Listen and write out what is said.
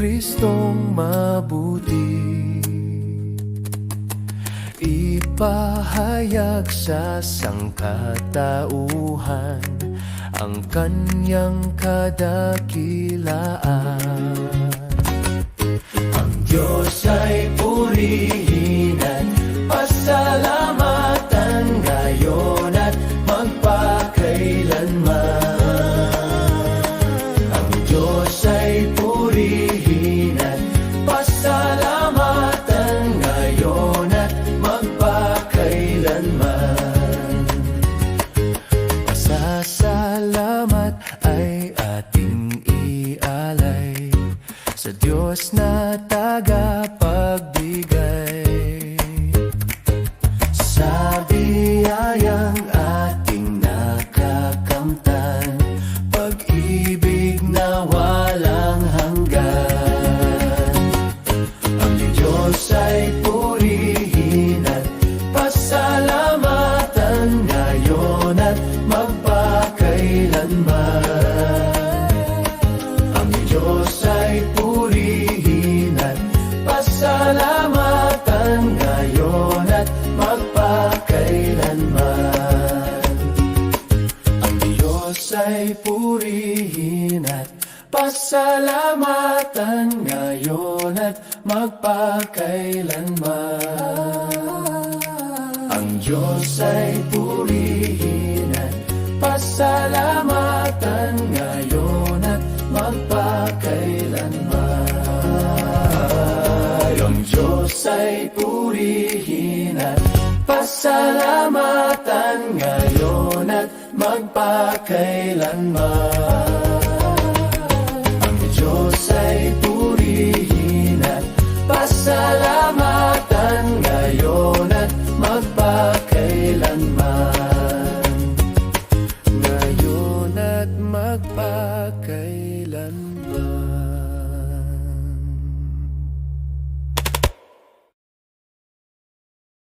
Kristong mabuti. Ipahayag sa sangkatauhan ang kanyang kadakilaan. Ang Diyos ay purihin at pasalamatan ngayon at magpakailanman. Ang Diyos ay purihin at pasalamatan ngayon at magpakailanman. Pasasalamat ay ating ialay sa Diyos na tagapagbigay, sa biyayang ating nakakamtan, pag-ibig na walang hanggan. Ang Diyos ay purihin at pasalamatan ngayon at magpakailanman. Ang Diyos ay purihin at pasalamatan ngayon at magpakailanman. Ang Diyos ay purihin at pasalamatan ngayon at magpakailanman. Ang Diyos ay purihin at pasalamatan ngayon at magpakailanman. Ang Diyos ay purihin at pasalamatan ngayon at magpakailanman.